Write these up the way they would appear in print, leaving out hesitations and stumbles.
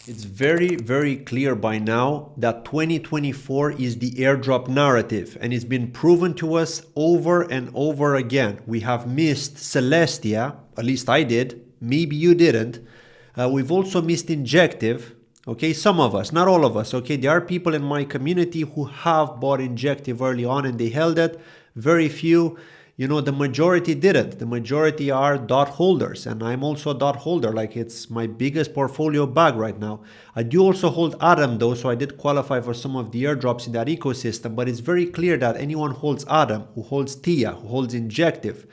It's very, very clear by now that 2024 is the airdrop narrative, and it's been proven to us over and over again. We have missed Celestia, at least I did, maybe you didn't. We've also missed Injective, okay, some of us, not all of us, okay. There are people in my community who have bought Injective early on and they held it. Very few. The majority didn't. The majority are dot holders, and I'm also a dot holder. Like, it's my biggest portfolio bag right now. I do also hold Atom though, so I did qualify for some of the airdrops in that ecosystem, but it's very clear that anyone who holds Atom, who holds TIA, who holds Injective,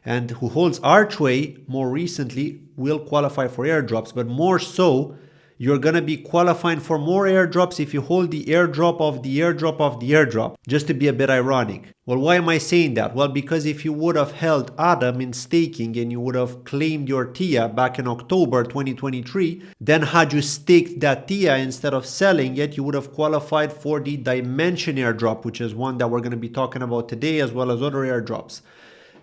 and who holds Archway more recently will qualify for airdrops, but more so, you're going to be qualifying for more airdrops if you hold the airdrop of the airdrop of the airdrop, just to be a bit ironic. Well, why am I saying that? Well, because if you would have held Atom in staking and you would have claimed your TIA back in October 2023, then had you staked that TIA instead of selling it, you would have qualified for the Dymension airdrop, which is one that we're going to be talking about today, as well as other airdrops.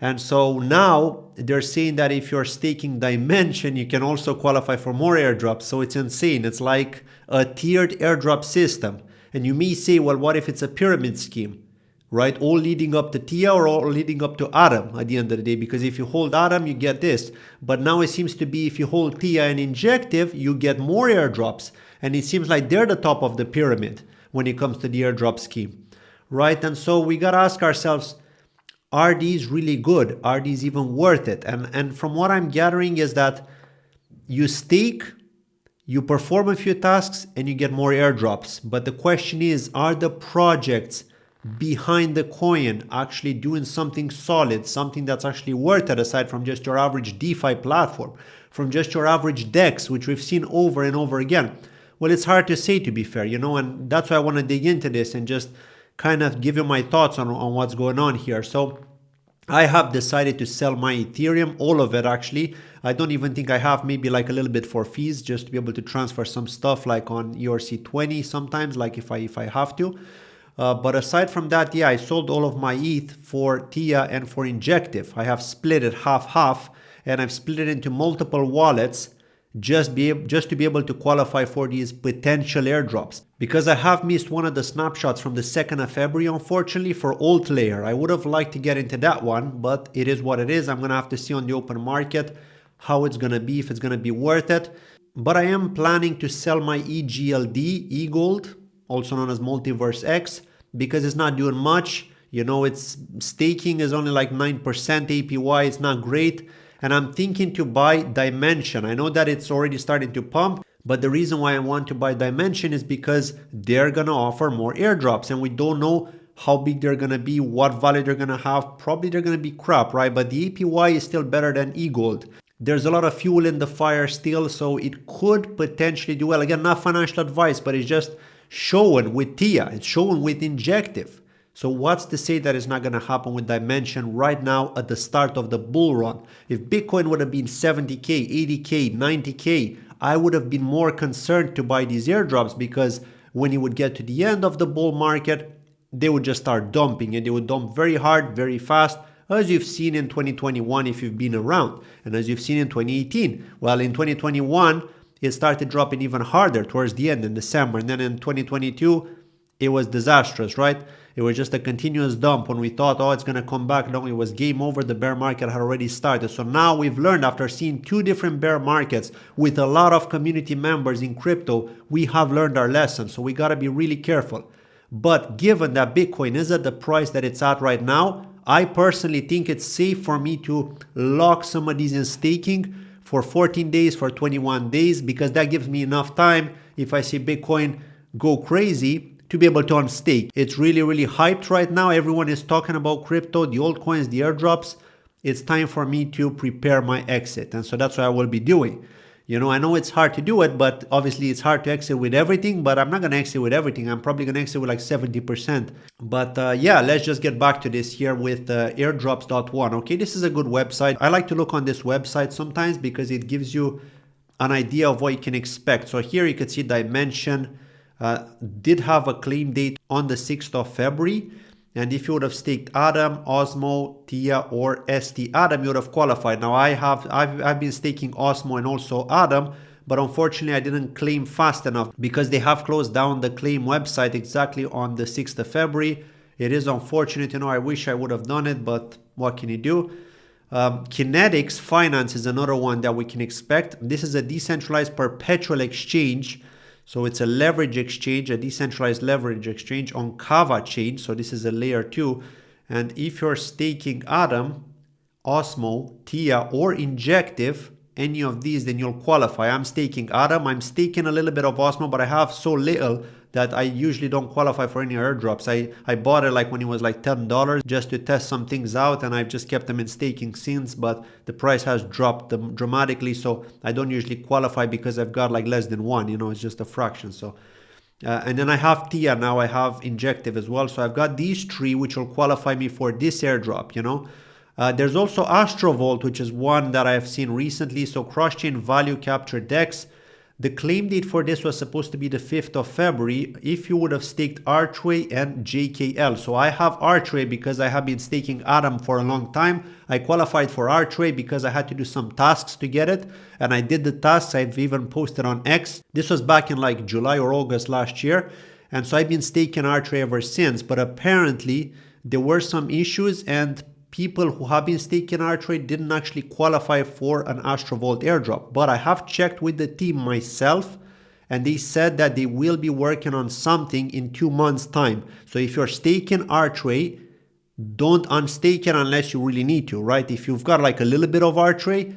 And so now they're saying that if you're staking Dymension, you can also qualify for more airdrops. So it's insane. It's like a tiered airdrop system. And you may say, well, what if it's a pyramid scheme, right? All leading up to TIA or all leading up to Atom at the end of the day? Because if you hold Atom, you get this. But now it seems to be if you hold TIA and Injective, you get more airdrops. And it seems like they're the top of the pyramid when it comes to the airdrop scheme, right? And so we got to ask ourselves, are these really good? Are these even worth it? And from what I'm gathering is that you stake, you perform a few tasks, and you get more airdrops. But the question is, are the projects behind the coin actually doing something solid, something that's actually worth it, aside from just your average DeFi platform, from just your average DEX, which we've seen over and over again? Well, it's hard to say, to be fair, and that's why I want to dig into this and just kind of give you my thoughts on what's going on here. So I have decided to sell my Ethereum, all of it actually. I don't even think I have, maybe like a little bit for fees, just to be able to transfer some stuff like on ERC20 sometimes, like if I have to. But aside from that, yeah, I sold all of my ETH for TIA and for Injective. I have split it half, and I've split it into multiple wallets just to be able to qualify for these potential airdrops. Because I have missed one of the snapshots from the 2nd of February, unfortunately, for Alt Layer. I would have liked to get into that one, but it is what it is. I'm going to have to see on the open market how it's going to be, if it's going to be worth it. But I am planning to sell my EGLD, eGold, also known as Multiverse X, because it's not doing much. It's staking is only like 9% APY. It's not great. And I'm thinking to buy Dymension. I know that it's already starting to pump, but the reason why I want to buy Dymension is because they're going to offer more airdrops, and we don't know how big they're going to be, what value they're going to have. Probably they're going to be crap, right? But the APY is still better than eGold. There's a lot of fuel in the fire still, so it could potentially do well. Again, not financial advice, but it's just showing with TIA. It's showing with Injective. So what's to say that it's not going to happen with Dymension right now at the start of the bull run? If Bitcoin would have been 70K, 80K, 90K, I would have been more concerned to buy these airdrops, because when you would get to the end of the bull market, they would just start dumping, and they would dump very hard, very fast, as you've seen in 2021 if you've been around, and as you've seen in 2018. Well, in 2021, it started dropping even harder towards the end in December, and then in 2022, it was disastrous, right? It was just a continuous dump when we thought, oh, it's going to come back. No, it was game over. The bear market had already started. So now we've learned, after seeing 2 different bear markets with a lot of community members in crypto, we have learned our lesson. So we got to be really careful. But given that Bitcoin is at the price that it's at right now, I personally think it's safe for me to lock some of these in staking for 14 days, for 21 days, because that gives me enough time if I see Bitcoin go crazy to be able to unstake. It's really, really hyped right now. Everyone is talking about crypto, the altcoins, the airdrops. It's time for me to prepare my exit. And so that's what I will be doing. I know it's hard to do it, but obviously it's hard to exit with everything, but I'm not going to exit with everything. I'm probably going to exit with like 70%. But yeah, let's just get back to this here with airdrops.one. Okay, this is a good website. I like to look on this website sometimes because it gives you an idea of what you can expect. So here you can see Dymension did have a claim date on the 6th of February. And if you would have staked Atom, Osmo, TIA, or ST Atom, you would have qualified. Now I've been staking Osmo and also Atom, but unfortunately I didn't claim fast enough because they have closed down the claim website exactly on the 6th of February. It is unfortunate, I wish I would have done it, but what can you do? Kinetics Finance is another one that we can expect. This is a decentralized perpetual exchange. So it's a leverage exchange, a decentralized leverage exchange on Kava chain. So this is a layer 2. And if you're staking Atom, Osmo, TIA, or Injective, any of these, then you'll qualify. I'm staking Atom, I'm staking a little bit of Osmo, but I have so little that I usually don't qualify for any airdrops. I bought it like when it was like $10 just to test some things out, and I've just kept them in staking since, but the price has dropped dramatically, so I don't usually qualify because I've got like less than one, it's just a fraction. So and then I have TIA now, I have Injective as well. So I've got these three which will qualify me for this airdrop, There's also Astrovault, which is one that I've seen recently. So cross-chain value capture DEX. The claim date for this was supposed to be the 5th of February if you would have staked Archway and JKL. So I have Archway because I have been staking Atom for a long time. I qualified for Archway because I had to do some tasks to get it. And I did the tasks. I've even posted on X. This was back in like July or August last year. And so I've been staking Archway ever since. But apparently there were some issues, and people who have been staking Archway didn't actually qualify for an Astrovault airdrop. But I have checked with the team myself, and they said that they will be working on something in 2 months' time. So if you're staking Archway, don't unstake it unless you really need to, right? If you've got like a little bit of Archway,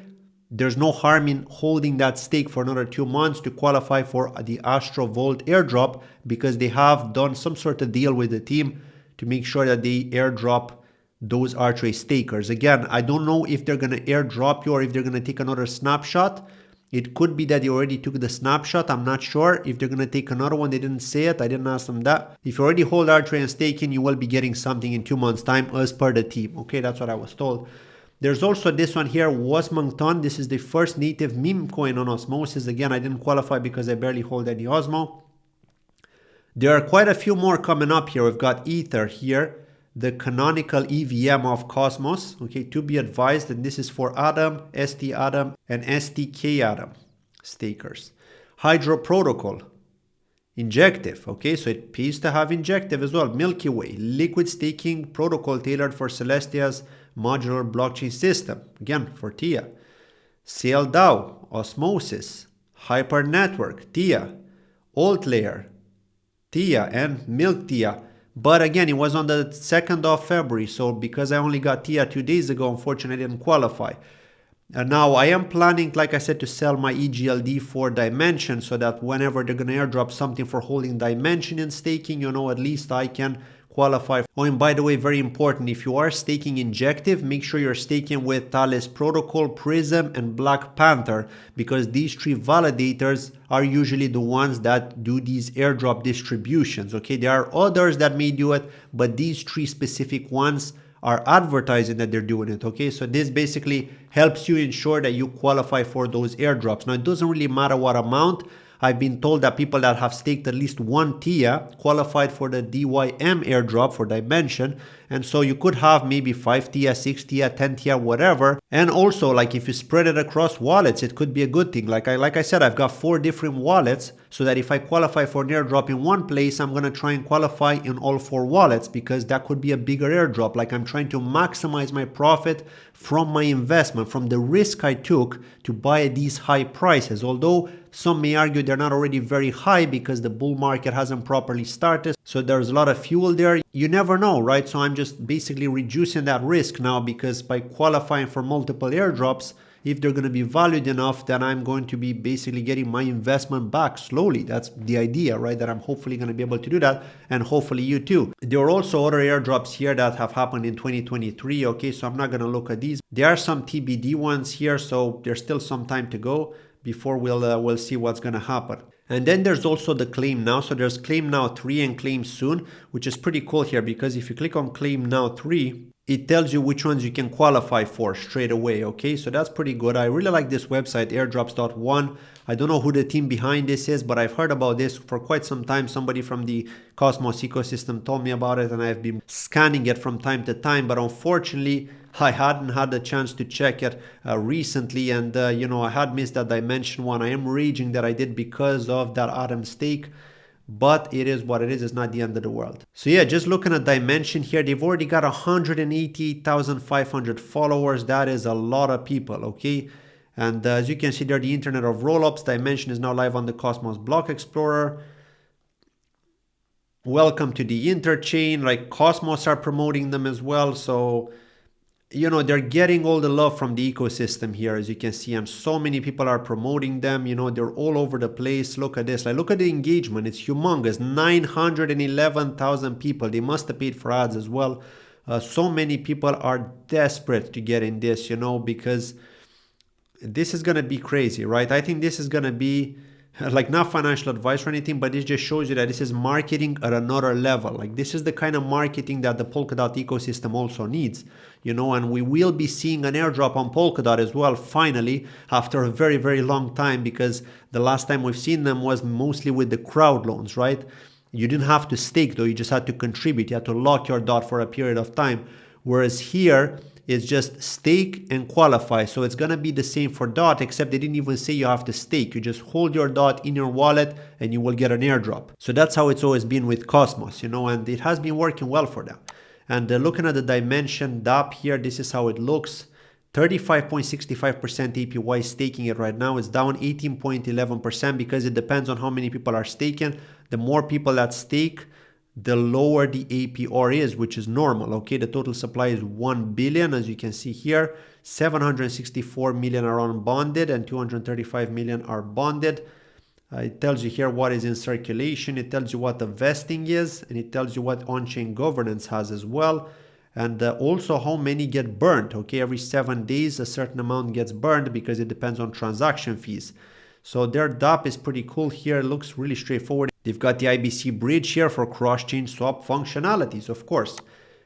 there's no harm in holding that stake for another 2 months to qualify for the Astrovault airdrop, because they have done some sort of deal with the team to make sure that they airdrop those Archway stakers. Again, I don't know if they're going to airdrop you or if they're going to take another snapshot. It could be that they already took the snapshot. I'm not sure. If they're going to take another one, they didn't say it. I didn't ask them that. If you already hold Archway and staking, you will be getting something in 2 months' time as per the team. Okay, that's what I was told. There's also this one here, Wasmongton. This is the first native meme coin on Osmosis. Again, I didn't qualify because I barely hold any Osmo. There are quite a few more coming up here. We've got Ether here, the canonical EVM of Cosmos, okay, to be advised, and this is for Atom, ST Atom, and STK Atom stakers. Hydro Protocol, Injective, okay, so it pays to have Injective as well. Milky Way, liquid staking protocol tailored for Celestia's modular blockchain system, again for TIA. Sail DAO, Osmosis, Hyper Network, TIA, Alt Layer, TIA, and Milk TIA. But again, it was on the 2nd of February, so because I only got TIA 2 days ago, unfortunately I didn't qualify. And now I am planning, like I said, to sell my EGLD for Dymension, so that whenever they're going to airdrop something for holding Dymension and staking, at least I can qualify. Oh, and by the way, very important, if you are staking Injective, make sure you're staking with Thales Protocol, Prism, and Black Panther, because these three validators are usually the ones that do these airdrop distributions. Okay, there are others that may do it, but these three specific ones are advertising that they're doing it. Okay, so this basically helps you ensure that you qualify for those airdrops. Now, it doesn't really matter what amount. I've been told that people that have staked at least one TIA qualified for the DYM airdrop for Dymension. And so you could have maybe 5 TIA, 6 TIA, 10 TIA, whatever. And also, like, if you spread it across wallets, it could be a good thing. Like I said, I've got 4 different wallets, so that if I qualify for an airdrop in one place, I'm going to try and qualify in all 4 wallets, because that could be a bigger airdrop. Like, I'm trying to maximize my profit from my investment, from the risk I took to buy at these high prices. Although some may argue they're not already very high because the bull market hasn't properly started. So there's a lot of fuel there. You never know, right? So I'm just basically reducing that risk now, because by qualifying for multiple airdrops, if they're going to be valued enough, then I'm going to be basically getting my investment back slowly. That's the idea, right? That I'm hopefully going to be able to do that, and hopefully you too. There are also other airdrops here that have happened in 2023. Okay, so I'm not going to look at these. There are some TBD ones here, so there's still some time to go before we'll see what's going to happen. And then there's also the Claim Now. So there's Claim Now 3 and Claim Soon, which is pretty cool here, because if you click on Claim Now 3, it tells you which ones you can qualify for straight away. Okay, so that's pretty good. I really like this website, airdrops.one. I don't know who the team behind this is, but I've heard about this for quite some time. Somebody from the Cosmos ecosystem told me about it, and I've been scanning it from time to time. But unfortunately, I hadn't had the chance to check it recently, and I had missed that Dymension one. I am raging that I did because of that Atom stake, but it is what it is. It's not the end of the world. So yeah, just looking at Dymension here, they've already got 188,500 followers. That is a lot of people, okay? And as you can see there, the Internet of Rollups, Dymension is now live on the Cosmos Block Explorer. Welcome to the Interchain. Like Cosmos are promoting them as well. So they're getting all the love from the ecosystem here, as you can see, and so many people are promoting them. They're all over the place. Look at this. Like, look at the engagement. It's humongous. 911,000 people. They must have paid for ads as well. So many people are desperate to get in this, because this is going to be crazy, right? I think this is going to be like not financial advice or anything, but it just shows you that this is marketing at another level. Like this is the kind of marketing that the Polkadot ecosystem also needs, and we will be seeing an airdrop on Polkadot as well, finally, after a very, very long time, because the last time we've seen them was mostly with the crowd loans, right? You didn't have to stake though, you just had to contribute. You had to lock your dot for a period of time. Whereas here, it's just stake and qualify. So it's going to be the same for DOT, except they didn't even say you have to stake. You just hold your DOT in your wallet and you will get an airdrop. So that's how it's always been with Cosmos, and it has been working well for them. And looking at the Dymension DApp here, this is how it looks. 35.65% APY staking it right now. It's down 18.11% because it depends on how many people are staking. The more people that stake, the lower the APR is, which is normal, okay? The total supply is 1 billion, as you can see here. 764 million are unbonded and 235 million are bonded. It tells you here what is in circulation. It tells you what the vesting is, and it tells you what on-chain governance has as well. And also how many get burned, okay? Every 7 days, a certain amount gets burned because it depends on transaction fees. So their DApp is pretty cool here. It looks really straightforward. They've got the IBC bridge here for cross-chain swap functionalities, of course.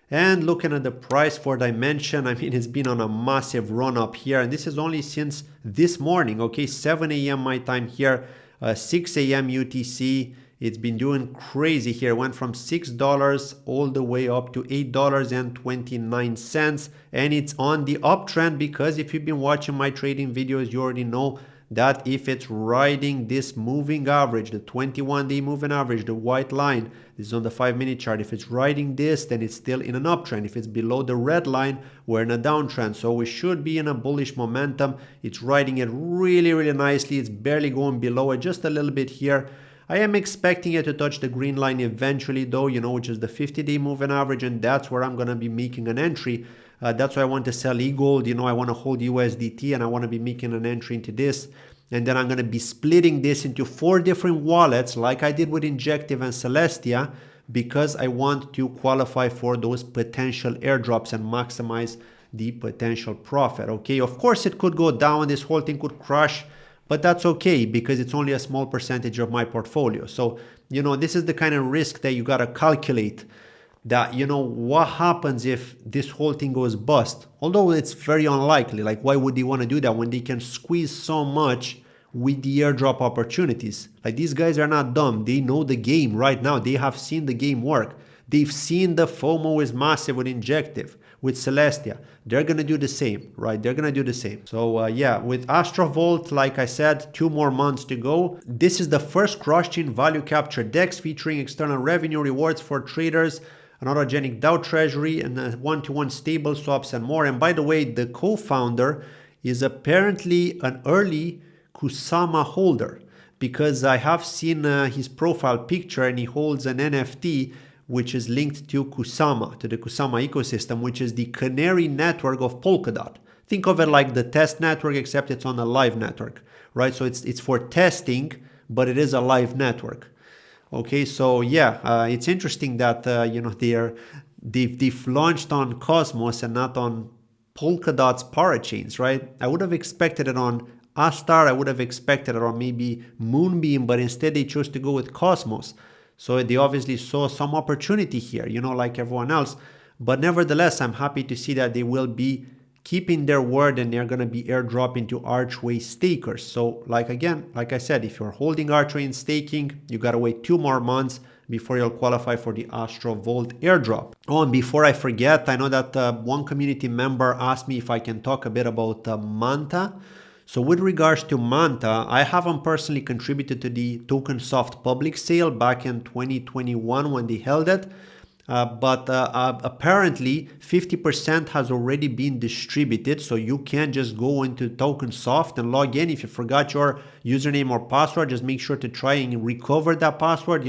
And looking at the price for Dymension, I mean, it's been on a massive run up here. And this is only since this morning, okay? 7 a.m. my time here, 6 a.m. UTC. It's been doing crazy here. It went from $6 all the way up to $8.29. And it's on the uptrend because if you've been watching my trading videos, you already know that if it's riding this moving average, the 21-day moving average, the white line, this is on the 5-minute chart. If it's riding this, then it's still in an uptrend. If it's below the red line, we're in a downtrend. So we should be in a bullish momentum. It's riding it really, really nicely. It's barely going below it, just a little bit here. I am expecting it to touch the green line eventually though, which is the 50-day moving average, and that's where I'm going to be making an entry. That's why I want to sell e-gold. I want to hold USDT and I want to be making an entry into this. And then I'm going to be splitting this into 4 different wallets like I did with Injective and Celestia, because I want to qualify for those potential airdrops and maximize the potential profit. Okay, of course it could go down. This whole thing could crash, but that's okay because it's only a small percentage of my portfolio. So, this is the kind of risk that you got to calculate. That, what happens if this whole thing goes bust? Although it's very unlikely. Like, why would they want to do that when they can squeeze so much with the airdrop opportunities? Like, these guys are not dumb. They know the game right now. They have seen the game work. They've seen the FOMO is massive with Injective, with Celestia. They're going to do the same, right? They're going to do the same. So yeah, with Astrovault, like I said, 2 more months to go. This is the first cross-chain value capture DEX featuring external revenue rewards for traders, an autogenic DAO treasury, and one-to-one stable swaps and more. And by the way, the co-founder is apparently an early Kusama holder, because I have seen his profile picture and he holds an NFT which is linked to Kusama, to the Kusama ecosystem, which is the canary network of Polkadot. Think of it like the test network, except it's on a live network, right? So it's for testing, but it is a live network. Okay, so yeah, it's interesting that they've launched on Cosmos and not on Polkadot's parachains, right? I would have expected it on Astar, I would have expected it on maybe Moonbeam, but instead they chose to go with Cosmos. So they obviously saw some opportunity here, like everyone else. But nevertheless, I'm happy to see that they will be keeping their word and they're going to be airdropping to Archway stakers. So like I said, if you're holding Archway in staking, you got to wait 2 more months before you'll qualify for the Astrovault airdrop. Oh, and before I forget, I know that one community member asked me if I can talk a bit about Manta. So with regards to Manta, I haven't personally contributed to the TokenSoft public sale back in 2021 when they held it. But apparently 50% has already been distributed, so you can just go into TokenSoft and log in. If you forgot your username or password, just make sure to try and recover that password.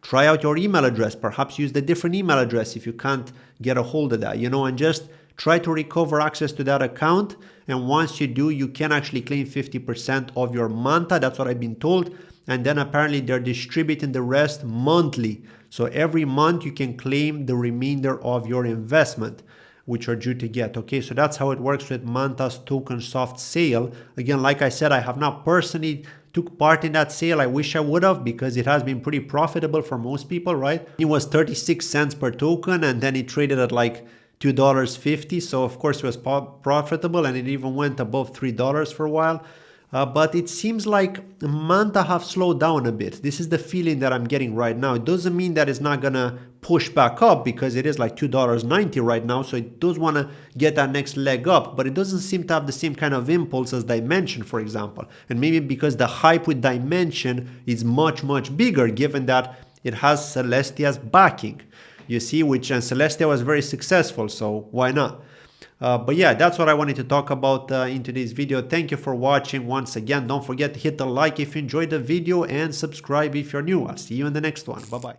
Try out your email address, perhaps use the different email address if you can't get a hold of that, and just try to recover access to that account. And once you do, you can actually claim 50% of your Manta. That's what I've been told. And then apparently they're distributing the rest monthly. So every month you can claim the remainder of your investment, which are due to get. Okay, so that's how it works with Manta's TokenSoft sale. Again, like I said, I have not personally took part in that sale. I wish I would have, because it has been pretty profitable for most people, right? It was 36 cents per token, and then it traded at like $2.50. So of course it was profitable, and it even went above $3 for a while. But it seems like Manta have slowed down a bit. This is the feeling that I'm getting right now. It doesn't mean that it's not gonna push back up, because it is like $2.90 right now. So it does want to get that next leg up, but it doesn't seem to have the same kind of impulse as Dymension, for example. And maybe because the hype with Dymension is much, much bigger, given that it has Celestia's backing. You see, and Celestia was very successful, so why not? But yeah, that's what I wanted to talk about in today's video. Thank you for watching. Once again, don't forget to hit the like if you enjoyed the video and subscribe if you're new. I'll see you in the next one. Bye-bye.